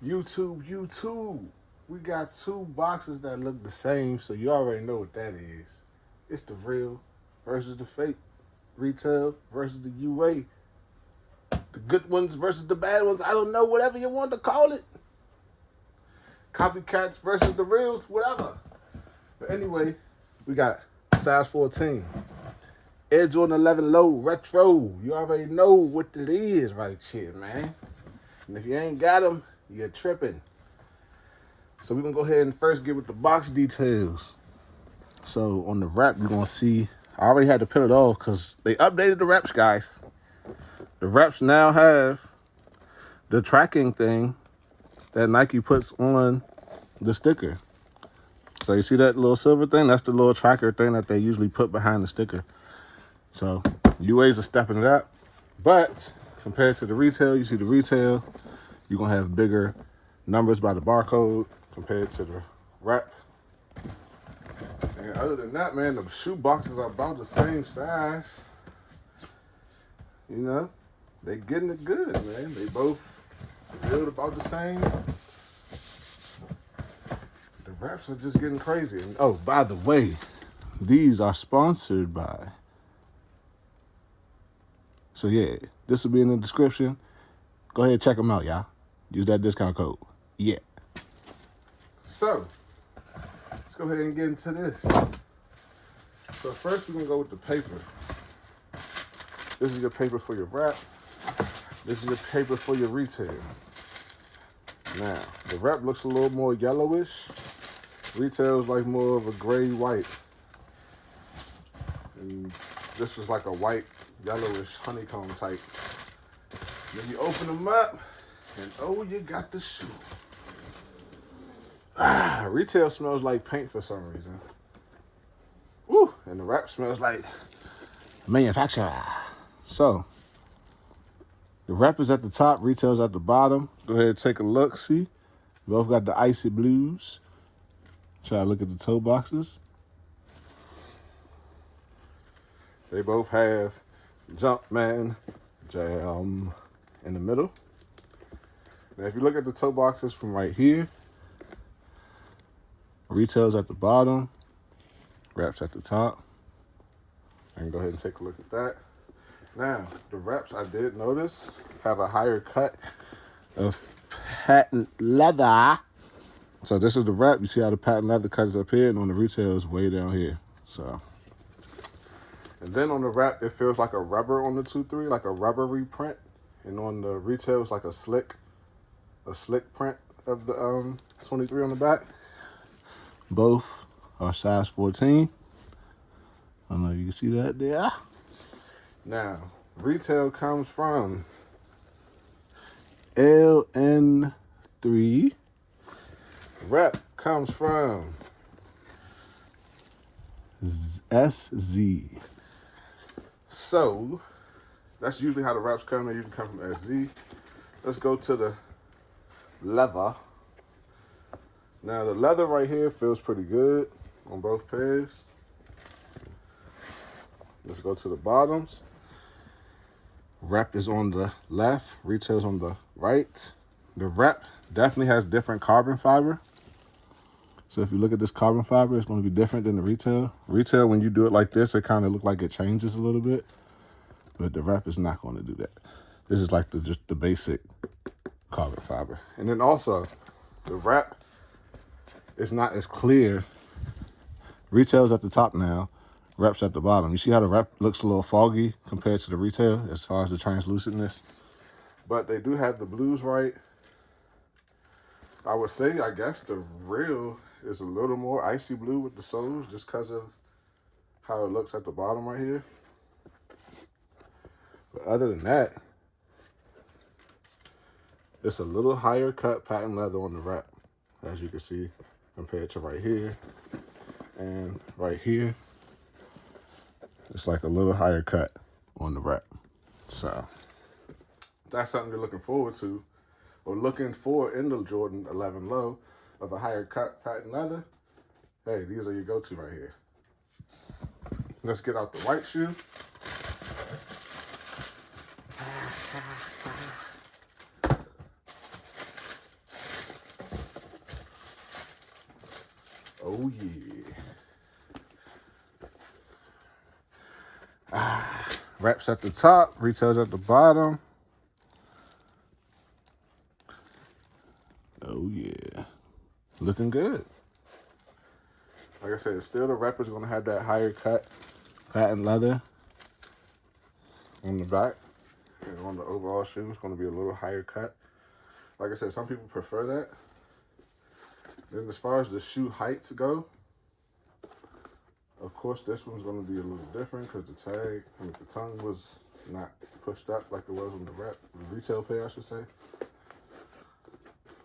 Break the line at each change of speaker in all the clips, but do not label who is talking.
YouTube. We got two boxes that look the same, so you already know what that is. It's the real versus the fake. Retail versus the UA. The good ones versus the bad ones. I don't know, whatever you want to call it. Copycats versus the reals, whatever. But anyway, we got size 14. Air Jordan 11 low, retro. You already know what it is right here, man. And if you ain't got them, you're tripping. So we're going to go ahead and first get with the box details. So on the wrap, you're going to see, I already had to peel it off because they updated the wraps, guys. The wraps now have the tracking thing that Nike puts on the sticker. So you see that little silver thing? That's the little tracker thing that they usually put behind the sticker. So UAs are stepping it up. But compared to the retail, you see the retail, you're going to have bigger numbers by the barcode compared to the wrap. And other than that, man, the shoe boxes are about the same size. You know, they getting it good, man. They both build about the same. The wraps are just getting crazy. And, oh, by the way, these are sponsored by. So yeah, this will be in the description. Go ahead and check them out, y'all. Use that discount code. Yeah. So, let's go ahead and get into this. So first we're going to go with the paper. This is your paper for your wrap. This is your paper for your retail. Now, the wrap looks a little more yellowish. Retail is like more of a gray-white. And this was like a white, yellowish honeycomb type. Then you open them up, and oh, you got the shoe. Retail smells like paint for some reason. Woo! And the wrap smells like manufacturer. So, the wrap is at the top, retail's at the bottom. Go ahead and take a look, see? Both got the icy blues. Try to look at the toe boxes. They both have Jumpman Jam in the middle. Now, if you look at the toe boxes from right here, retail's at the bottom, wraps at the top. I can go ahead and take a look at that. Now, the wraps, I did notice, have a higher cut of patent leather. So this is the wrap. You see how the patent leather cut is up here, and on the retail is way down here. So, and then on the wrap, it feels like a rubber on the 2-3, like a rubbery print. And on the retail, it's like a slick print of the 23 on the back. Both are size 14. I don't know if you can see that there. Now, retail comes from LN3. Wrap comes from SZ. So, that's usually how the wraps come. They usually come from SZ. Let's go to the leather. Now, the leather right here feels pretty good on both pairs. Let's go to the bottoms. Wrap is on the left, retail's on the right. The wrap definitely has different carbon fiber. So if you look at this carbon fiber, it's going to be different than the retail. Retail, when you do it like this, it kind of looks like it changes a little bit. But the wrap is not going to do that. This is like just the basic carbon fiber. And then also, the wrap is not as clear. Retail's at the top now. Wrap's at the bottom. You see how the wrap looks a little foggy compared to the retail as far as the translucentness? But they do have the blues right. I would say, I guess, the real is a little more icy blue with the soles just because of how it looks at the bottom right here. But other than that, it's a little higher cut patent leather on the wrap, as you can see, compared to right here and right here. It's like a little higher cut on the wrap. So that's something you're looking forward to, or looking for in the Jordan 11 low of a higher cut patent leather. Hey, these are your go-to right here. Let's get out the white shoe. Oh, yeah. Reps at the top, retails at the bottom. Oh, yeah. Looking good. Like I said, still the rep is going to have that higher cut patent leather on the back. And on the overall shoe, it's going to be a little higher cut. Like I said, some people prefer that. Then as far as the shoe heights go, of course, this one's going to be a little different because the tag, the tongue was not pushed up like it was on the retail pair, I should say.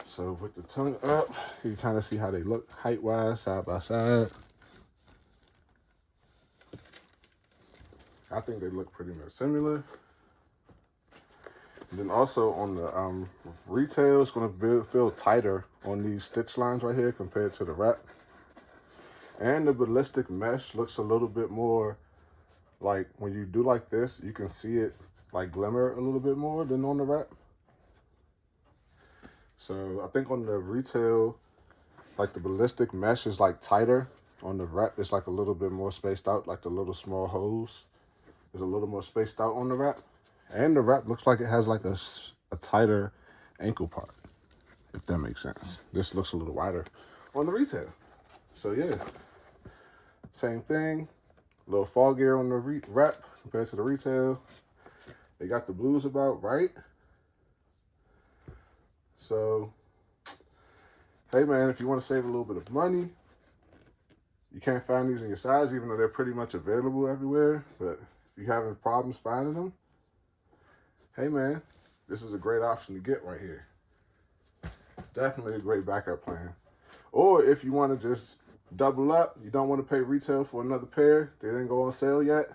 So with the tongue up, you can kind of see how they look height-wise, side by side. I think they look pretty much similar. And then also on the retail, it's going to feel tighter on these stitch lines right here compared to the wrap. And the ballistic mesh looks a little bit more like when you do like this, you can see it like glimmer a little bit more than on the wrap. So I think on the retail, like the ballistic mesh is like tighter. On the wrap, it's like a little bit more spaced out, like the little small holes is a little more spaced out on the wrap. And the wrap looks like it has like a tighter ankle part, if that makes sense. This looks a little wider on the retail. So yeah, same thing. A little fall gear on the wrap compared to the retail. They got the blues about right. So, hey man, if you want to save a little bit of money, you can't find these in your size, even though they're pretty much available everywhere. But if you're having problems finding them, hey man, this is a great option to get right here. Definitely a great backup plan. Or if you want to just double up, you don't want to pay retail for another pair, they didn't go on sale yet,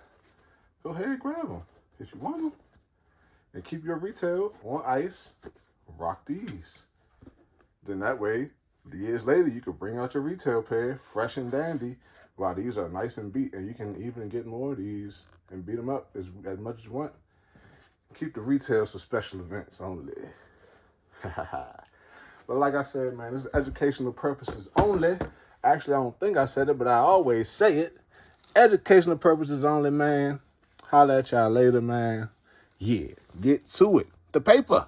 go ahead and grab them if you want them. And keep your retail on ice, rock these. Then that way, years later, you could bring out your retail pair, fresh and dandy, while these are nice and beat. And you can even get more of these and beat them up as much as you want. Keep the retails for special events only. But like I said, man, this is educational purposes only. Actually, I don't think I said it, but I always say it. Educational purposes only, man. Holla at y'all later, man. Yeah, get to it. The paper.